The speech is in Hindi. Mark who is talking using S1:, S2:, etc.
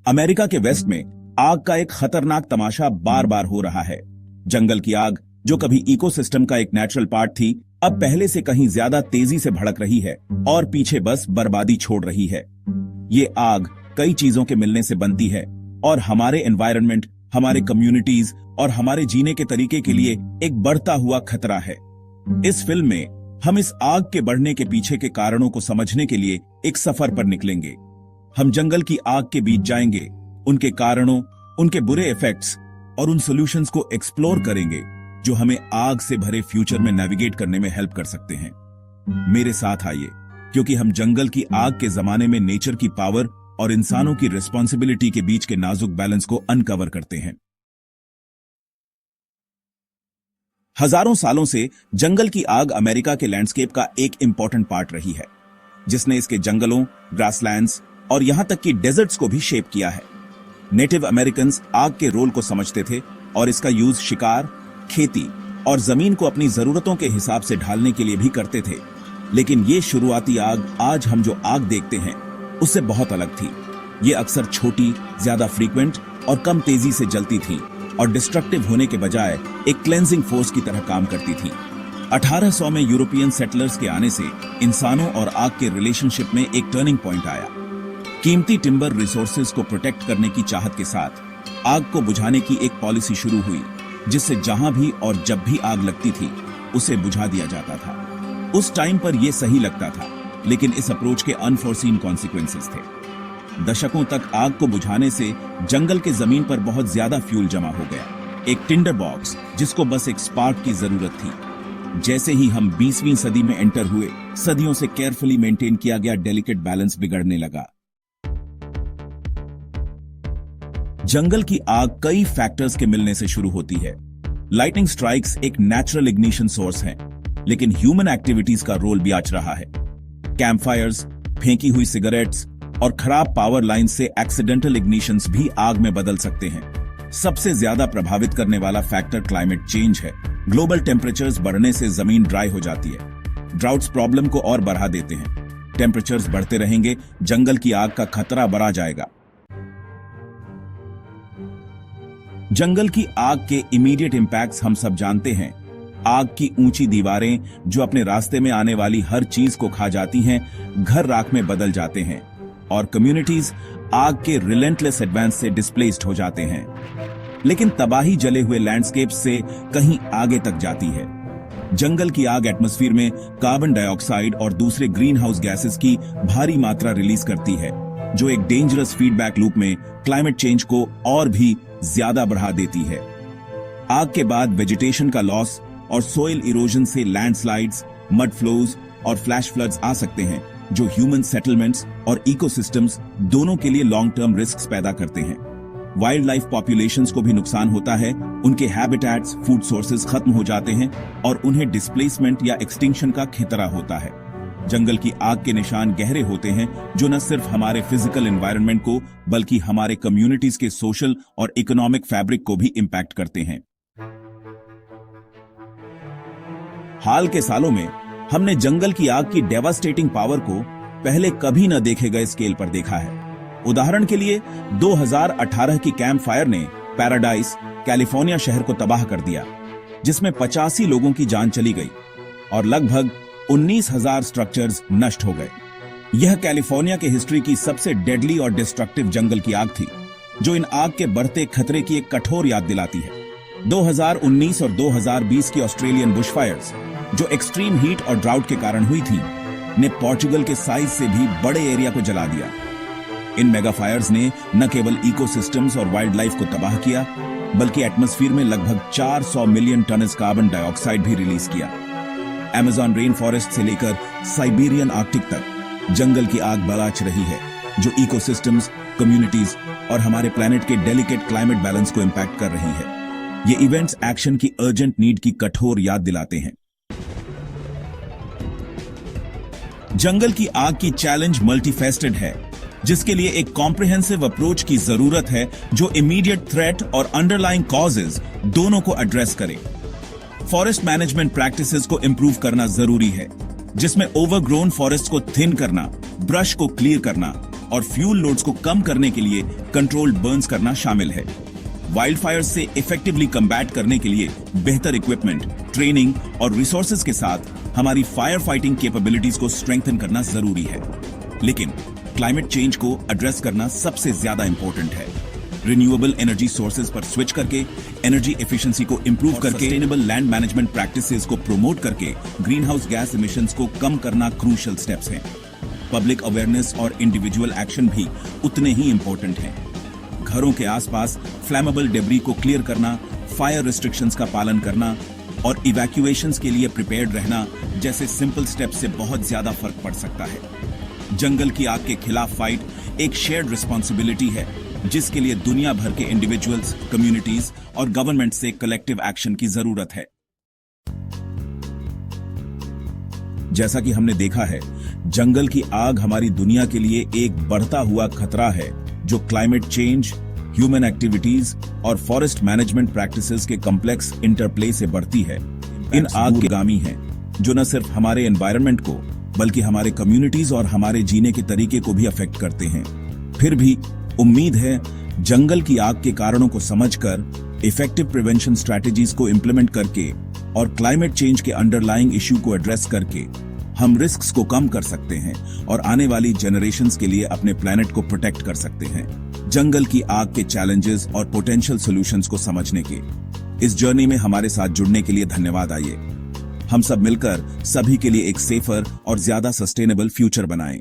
S1: अमेरिका के वेस्ट में आग का एक खतरनाक तमाशा बार बार हो रहा है। जंगल की आग, जो कभी इकोसिस्टम का एक नेचुरल पार्ट थी, अब पहले से कहीं ज्यादा तेजी से भड़क रही है और पीछे बस बर्बादी छोड़ रही है। ये आग कई चीजों के मिलने से बनती है और हमारे एनवायरनमेंट, हमारे कम्युनिटीज और हमारे जीने के तरीके के लिए एक बढ़ता हुआ खतरा है। इस फिल्म में हम इस आग के बढ़ने के पीछे के कारणों को समझने के लिए एक सफर पर निकलेंगे। हम जंगल की आग के बीच जाएंगे, उनके कारणों, उनके बुरे इफेक्ट्स और उन सॉल्यूशंस को एक्सप्लोर करेंगे जो हमें आग से भरे फ्यूचर में नेविगेट करने में हेल्प कर सकते हैं। मेरे साथ आइए, क्योंकि हम जंगल की आग के जमाने में नेचर की पावर और इंसानों की रिस्पॉन्सिबिलिटी के बीच के नाजुक बैलेंस को अनकवर करते हैं। हजारों सालों से जंगल की आग अमेरिका के लैंडस्केप का एक इंपॉर्टेंट पार्ट रही है, जिसने इसके जंगलों, ग्रासलैंड्स और यहां तक कि डेजर्ट्स को भी शेप किया है। नेटिव अमेरिकन्स आग के रोल को समझते थे और इसका यूज शिकार, खेती और जमीन को अपनी जरूरतों के हिसाब से ढालने के लिए भी करते थे। लेकिन ये शुरुआती आग, आज हम जो आग देखते हैं, उससे बहुत अलग थी। ये अक्सर छोटी, ज्यादा फ्रीक्वेंट और कम तेजी से जलती थी और डिस्ट्रक्टिव होने के बजाय एक क्लेंजिंग फोर्स की तरह काम करती थी। 1800 में यूरोपियन सेटलर्स के आने से इंसानों और आग के रिलेशनशिप में एक टर्निंग पॉइंट आया। कीमती टिम्बर रिसोर्सेज को प्रोटेक्ट करने की चाहत के साथ आग को बुझाने की एक पॉलिसी शुरू हुई, जिससे जहां भी और जब भी आग लगती थी, उसे बुझा दिया जाता था। उस टाइम पर यह सही लगता था, लेकिन इस अप्रोच के अनफोर्सीन कॉन्सिक्वेंसेस थे। दशकों तक आग को बुझाने से जंगल के जमीन पर बहुत ज्यादा फ्यूल जमा हो गया, एक टिंडर बॉक्स जिसको बस एक स्पार्क की जरूरत थी। जैसे ही हम 20वीं सदी में एंटर हुए, सदियों से केयरफुली मेंटेन किया गया डेलिकेट बैलेंस बिगड़ने लगा। जंगल की आग कई फैक्टर्स के मिलने से शुरू होती है। लाइटनिंग स्ट्राइक्स एक नेचुरल इग्निशन सोर्स हैं, लेकिन ह्यूमन एक्टिविटीज का रोल भी आज रहा है। कैंपफायर्स, फेंकी हुई सिगरेट्स और खराब पावर लाइन से एक्सीडेंटल इग्निशंस भी आग में बदल सकते हैं। सबसे ज्यादा प्रभावित करने वाला फैक्टर क्लाइमेट चेंज है। ग्लोबल टेम्परेचर्स बढ़ने से जमीन ड्राई हो जाती है। ड्राउट्स प्रॉब्लम को और बढ़ा देते हैं। टेम्परेचर्स बढ़ते रहेंगे, जंगल की आग का खतरा बढ़ा जाएगा। जंगल की आग के इमीडिएट इंपैक्ट्स हम सब जानते हैं। आग की ऊंची दीवारें जो अपने रास्ते में आने वाली हर चीज को खा जाती हैं, घर राख में बदल जाते हैं और कम्युनिटीज आग के रिलेंटलेस एडवांस से डिस्प्लेस्ड हो जाते हैं। लेकिन तबाही जले हुए लैंडस्केप से कहीं आगे तक जाती है। जंगल की आग एटमॉस्फेयर में कार्बन डाइऑक्साइड और दूसरे ग्रीन हाउस गैसेस की भारी मात्रा रिलीज करती है, जो एक डेंजरस फीडबैक लूप में क्लाइमेट चेंज को और भी ज्यादा बढ़ा देती है। आग के बाद वेजिटेशन का लॉस और सोइल इरोजन से लैंडस्लाइड्स, मड फ्लोज और फ्लैश फ्लड्स आ सकते हैं, जो ह्यूमन सेटलमेंट्स और इकोसिस्टम्स दोनों के लिए लॉन्ग टर्म रिस्क्स पैदा करते हैं। वाइल्ड लाइफ पॉपुलेशंस को भी नुकसान होता है। उनके हैबिटेट्स, फूड सोर्सेज खत्म हो जाते हैं और उन्हें डिस्प्लेसमेंट या एक्सटिंक्शन का खतरा होता है। जंगल की आग के निशान गहरे होते हैं, जो न सिर्फ हमारे फिजिकल एनवायरनमेंट को, बल्कि हमारे कम्युनिटीज के सोशल और इकोनॉमिक फैब्रिक को भी इंपैक्ट करते हैं। हाल के सालों में हमने जंगल की आग की डेवास्टेटिंग पावर को पहले कभी न देखे गए स्केल पर देखा है। उदाहरण के लिए 2018 की कैंप फायर ने पैराडाइज, कैलिफोर्निया शहर को तबाह कर दिया, जिसमें 85 लोगों की जान चली गई और लगभग 19,000 स्ट्रक्चर्स नष्ट हो गए। यह कैलिफोर्निया के हिस्ट्री की सबसे डेडली और डिस्ट्रक्टिव जंगल की आग थी, जो इन आग के बढ़ते खतरे की एक कठोर याद दिलाती है। 2019 और 2020 की ऑस्ट्रेलियन बुशफायर्स, जो एक्सट्रीम हीट और ड्राउट के कारण हुई थी, ने पोर्चुगल के साइज से भी बड़े एरिया को जला दिया। इन मेगा फायर्स ने न केवल इकोसिस्टम्स और वाइल्ड लाइफ को तबाह किया, बल्कि एटमॉस्फेयर में लगभग 400 मिलियन टन कार्बन डाइऑक्साइड भी रिलीज किया। अमेज़न रेन फॉरेस्ट से लेकर साइबेरियन आर्कटिक तक जंगल की आग बलाच रही है, जो इकोसिस्टम्स, कम्युनिटीज और हमारे प्लेनेट के डेलिकेट क्लाइमेट बैलेंस को इंपैक्ट कर रही है। ये इवेंट्स एक्शन की अर्जेंट नीड की कठोर याद दिलाते हैं। जंगल की आग की चैलेंज मल्टीफेस्टेड है, जिसके लिए एक कॉम्प्रिहेंसिव अप्रोच की जरूरत है, जो इमीडिएट थ्रेट और अंडरलाइंग कॉजेज दोनों को एड्रेस करे। फॉरेस्ट मैनेजमेंट प्रैक्टिसेस को इंप्रूव करना जरूरी है, जिसमें ओवरग्रोन फॉरेस्ट को थिन करना, ब्रश को क्लियर करना और फ्यूल लोड्स को कम करने के लिए कंट्रोल्ड बर्न्स करना शामिल है। वाइल्ड फायर से इफेक्टिवली कम्बैट करने के लिए बेहतर इक्विपमेंट, ट्रेनिंग और रिसोर्सेज के साथ हमारी फायर फाइटिंग कैपेबिलिटीज को स्ट्रेंथन करना जरूरी है। लेकिन क्लाइमेट चेंज को एड्रेस करना सबसे ज्यादा इंपॉर्टेंट है। रिन्यूएबल एनर्जी सोर्सेज पर स्विच करके, एनर्जी एफिशिएंसी को इंप्रूव करके, सस्टेनेबल लैंड मैनेजमेंट प्रैक्टिसेस को प्रमोट करके ग्रीन हाउस गैस इमिशंस को कम करना क्रूशियल स्टेप्स हैं। पब्लिक अवेयरनेस और इंडिविजुअल एक्शन भी उतने ही इंपॉर्टेंट हैं। घरों के आसपास फ्लैमेबल डेब्री को क्लियर करना, फायर रिस्ट्रिक्शंस का पालन करना और इवैक्यूएशंस के लिए प्रिपेयर्ड रहना जैसे सिंपल स्टेप्स से बहुत ज्यादा फर्क पड़ सकता है। जंगल की आग के खिलाफ फाइट एक शेयर्ड रिस्पॉन्सिबिलिटी है, जिसके लिए दुनिया भर के इंडिविजुअल्स, कम्युनिटीज और गवर्नमेंट से कलेक्टिव एक्शन की जरूरत है। जैसा कि हमने देखा है, जंगल की आग हमारी दुनिया के लिए एक बढ़ता हुआ खतरा है, जो क्लाइमेट चेंज, ह्यूमन एक्टिविटीज और फॉरेस्ट मैनेजमेंट प्रैक्टिसेस के कॉम्प्लेक्स इंटरप्ले से बढ़ती है। इन आग के गामी हैं, जो न सिर्फ हमारे एनवायरनमेंट को बल्कि हमारे कम्युनिटीज और हमारे जीने के तरीके को भी अफेक्ट करते हैं। फिर भी उम्मीद है जंगल की आग के कारणों को समझकर, इफेक्टिव प्रिवेंशन स्ट्रैटेजीज को इंप्लीमेंट करके और क्लाइमेट चेंज के अंडरलाइंग इश्यू को एड्रेस करके हम रिस्क्स को कम कर सकते हैं और आने वाली जनरेशंस के लिए अपने प्लैनेट को प्रोटेक्ट कर सकते हैं। जंगल की आग के चैलेंजेस और पोटेंशियल सॉल्यूशंस को समझने के इस जर्नी में हमारे साथ जुड़ने के लिए धन्यवाद। आइए हम सब मिलकर सभी के लिए एक सेफर और ज्यादा सस्टेनेबल फ्यूचर बनाएं।